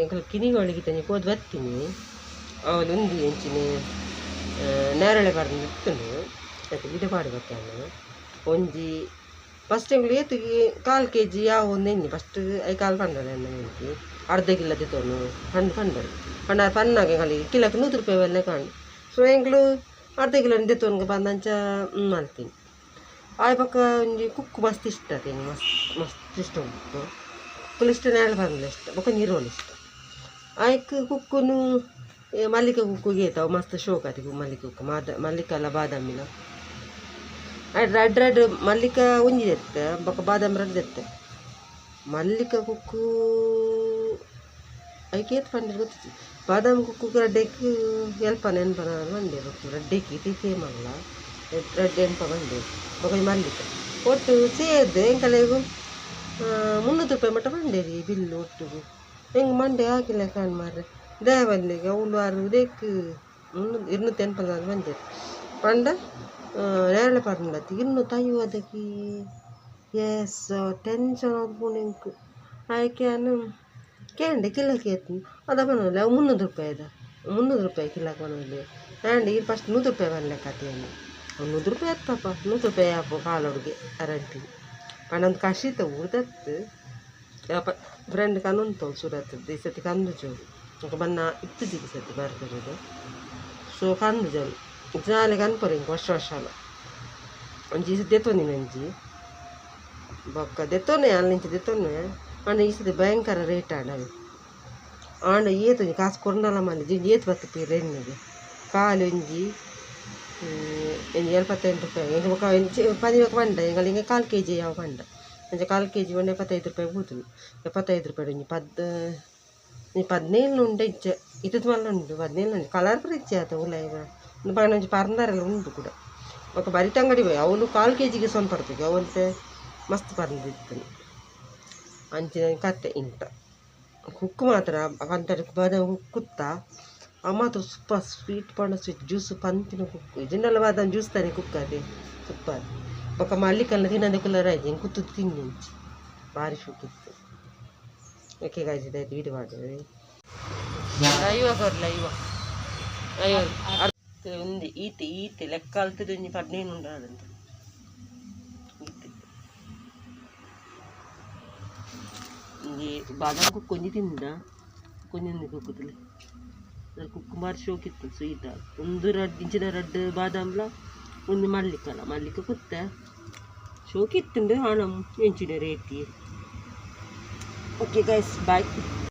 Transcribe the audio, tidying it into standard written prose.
ಎಂಕಲ್ ಕಿನಿಗಳಿಗೆ ತಂಜಿ ಹೋದ್ ಬರ್ತೀನಿ ಅವನು ಒಂದು ಎಂಚಿನ ನೇರಳೆ ಬರ್ದು ಇತ್ತನು ಅದು ಗಿಡ ಪಾಡು ಬರ್ತಾನೆ ಒಂಜಿ ಫಸ್ಟ್ ಎಂಗ್ಳು ಏತುಗಿ 1/4 kg ಯಾವ ಒಂದು ಎಣ್ಣೆ ಫಸ್ಟ್ ಐ ಕಾಲು ಪಂಡದ ಎಣ್ಣೆ ಎಂಕಿ ಅರ್ಧ ಕಿಲೋ ದಿತ್ತೋನು ಪಂಡರು ಪಂಡ ಪನ್ನಾಗೆ ಕಲಿ ಕಿಲಕ್ಕೆ 100 ರೂಪಾಯಿ ಬೆಲೆ ಕಾಣು ಸೊ ಎಂಗ್ಳು ಅರ್ಧ ಕಿಲೋ ದಿತ್ತೋನ್ಗೆ ಬಂದಂಚ ಮಾಡ್ತೀನಿ ಆಯ್ ಪಕ್ಕ ಒಂಜಿ ಕುಕ್ಕು ಮಸ್ತ್ ಇಷ್ಟ ತಿಂಗಿ ಮಸ್ತ್ ಇಷ್ಟ ಉಂಟು ಕುಕ್ಕುಲು ಇಷ್ಟ ನೇರಳೆ ಬರ್ದು ಇಷ್ಟ ಬೊಕ್ಕ ನೀರೋಳು ಇಷ್ಟ ಆಯ್ಕೆ ಕುಕ್ಕುನು ಮಲ್ಲಿಗೆ ಕುಕ್ಕುಗೆ ಏತಾವ ಮಸ್ತ್ ಶೋಕ್ ಆತಿ ಮಲ್ಲಿಗೆ ಕುಕ್ಕು ಮಲ್ಲಿಕ ಅಲ್ಲ ಬಾದಾಮಿನ ರೆಡ್ ಮಲ್ಲಿಕ ಒಂಜಿ ತೆತ್ತೆ ಬೊಕ್ಕ ಬಾದಾಮಿ ರೆಡ್ ತೆತ್ತೆ ಮಲ್ಲಿಕ ಕುಕ್ಕು ಐಕೆ ಏತ್ ಪಂಡಿರ್ ಗೊತ್ತಿತ್ತು ಬಾದಾಮಿ ಕುಕ್ಕು ರೆಡ್ಡೆಕ್ಕು ಎಲ್ಪ ನೆನ್ಪನ ಬಂದೆ ಗೊತ್ತು ರೆಡ್ಡೆಕ್ಕಿ ತೀತೇ ಮಲ್ಲ ರೆಡ್ ಎನ್ಪ ಬಂದೆ ಬೊಕ್ಕ ಮಲ್ಲಿಕ ಒಟ್ಟು ಸೇರ್ದು ಎಂಕಲೆಗು 300 ರೂಪಾಯಿ ಮಟ್ಟ ಬಂದೇರಿ ಬಿಲ್ಲು ಒಟ್ಟಿಗೂ ಹೆಂಗೆ ಮಂಡೆ ಹಾಕಿಲ್ಲ ಕಾಣ್ ಮಾರ್ರೆ ದೇವಲ್ಲಿಗೆ ಅವಳು ಅರ್ಧಕ್ಕೆ 280 ಬಂದಿರು ಪಂಡ ನೇರಳೆ ಪಂಡತಿ 250 ಎಸ್ ಟೆನ್ಷನ್ ಆಗ್ಬೋಣೆಂಕು ಆಯ್ಕೆನು ಕೇಂಡೆ ಕಿಲಕ್ಕೆ ಎತ್ತು ಅದ ಬನ್ನಲ್ಲ 300 ರೂಪಾಯಿ ಅದ 300 ರೂಪಾಯಿ ಕಿಲಕ್ಕೆ ಬನ್ನೋದು ಆ್ಯಂಡ್ ಈಗ ಫಸ್ಟ್ 100 ರೂಪಾಯಿ ಬನ್ನಲೆ ಕಥೆಯನ್ನು 100 ರೂಪಾಯಿ ಎತ್ತಪ್ಪ 100 ರೂಪಾಯಿ ಹಾಪು ಕಾಲೊಡ್ಗೆ ಅರಂಟಿ ಪಂಡೊಂದು ಕಷಿತ ಊದತ್ತು ಯಪ್ಪ ಫ್ರೆಂಡ್ ಕನ್ನೊಂದು ಸುರತ್ತದ್ದು ಈ ಸತಿ ಕಂದು ಜೋರು ಬನ್ನ ಇತ್ತು ಸತಿ ಬರ್ತದೆ ಸೊ ಕಂದು ಜೋರು ನಾಳೆ ಕನ್ಪರು ಹಿಂಗೆ ವರ್ಷ ಅಲ್ಲ ಒಂಜಿ ಈ ಸತಿ ದೆತ್ತೋನಿ ನಂಜಿ ಬೊಕ್ಕ ದೆತ್ತೋನೆ ಅಲ್ಲಿಂಚ ದೆತ್ತೋನೆ ಅಂಡ ಈ ಸತಿ ಭಯಂಕರ ರೇಟ್ ಆಡವೆ ಆಂಡ ಏತು ಕಾಸು ಕೊರ್ನಲ್ಲ ಮಲ್ಲಿ ಏತು ಬರ್ತದೆ ರೆನ್ನಿಗೆ ಕಾಲು ಒಂಜಿ 75 ರೂಪಾಯಿ ಎಂಗೆ ಬೊಕ್ಕ ಪದಿ ಬೊಕ್ಕ ಪಂಡ ಎಂಗಲ್ ಹಿಂಗೆ 1/4 kg ಯಾವ ಪಂಡ ಅಂಚೆ 1/4 kg ಒಂದು 75 ರೂಪಾಯಿ ಬೂತುನು 75 ರೂಪಾಯಿ ಒಂಜಿ 17 ಉಂಡೆ ಇಚ್ಚೆ ಇತ್ತದ ಮಲ್ಲ ಉಂಟು 17 ಉಂಟು ಕಲರ್ ಪೂರ ಇಚ್ಚೆ ಆತ ಉಲಾಯಿಗ ಒಂದು ಪಂಡ ಒಂಜಿ ಪರ್ಂದಾರೆಲ್ಲ ಉಂಟು ಕೂಡ ಬೊಕ್ಕ ಬರಿತ ಅಂಗಡಿ ಹೋಯ್ ಅವಳು 1/4 kgಗೆ ಸೊಂದು ಪಡ್ತೀವಿ ಅವಲ್ತೆ ಮಸ್ತ್ ಪರ್ದಿತ್ತು ಅಂಚಿನ ಕತೆ ಇಂಟ ಕುಕ್ಕು ಮಾತ್ರ ಅಂತಾರೆ ಬಾದಾಮಿ ಕುತ್ತ ಮಾತ್ರ ಸೂಪರ್ ಸ್ವೀಟ್ ಪಂಡ ಸ್ವೀಟ್ ಜ್ಯೂಸ್ ಪಂತಿನ ಕುಕ್ಕು ಇದನ್ನೆಲ್ಲ ಬಾದಾಮಿ ಜ್ಯೂಸ್ ತಾನೆ ಕುಕ್ಕದೆ ಸೂಪರ್ ಬೊಕ್ಕ ಮಲ್ಲಿಕಲ್ಲ ತಿನ್ನೋದೇ ಕುಲ್ಲರ್ ಆಯ್ತು ಹಿಂಗೆ ಕುತ್ತು ತಿನ್ನಿ ಭಾರಿ ಶೂಕಿತ್ತು ಓಕೆ ಗಾಯ್ಸ್ ಇದಾಯ್ತು ವೀಡಿಯೋ ಮಾಡಿದ್ರಿ ಒಂದು ಈತೆ ಲೆಕ್ಕ ಅಲ್ತದ ಒಂಜಿ 15 ಉಂಡು ಆದಂತ ಈತೆ ಹಿಂಗೆ ಬಾದಾಮಿ ಕುಕ್ಕು ಒಂಜಿ ತಿಂದ ಕೊಂಜೊಂದು ಕುಕ್ಕುತ್ತಲೆ ಅದ್ರ ಕುಕ್ಕು ಬಾರಿ ಶೋಕಿತ್ತು ಸ್ವೀಟ್ ಒಂದು ಇಂಚಿನ ರೆಡ್ ಬಾದಾಮ್ಲ ಒಂದು ಮಲ್ಲಿಕ ಕುತ್ತೆ ಶೋಕಿತ್ತುಂಡು ಹಣ ಎಂಚಿನ ರೇಟಿ ಓಕೆ ಗೈಸ್ ಬಾಯ್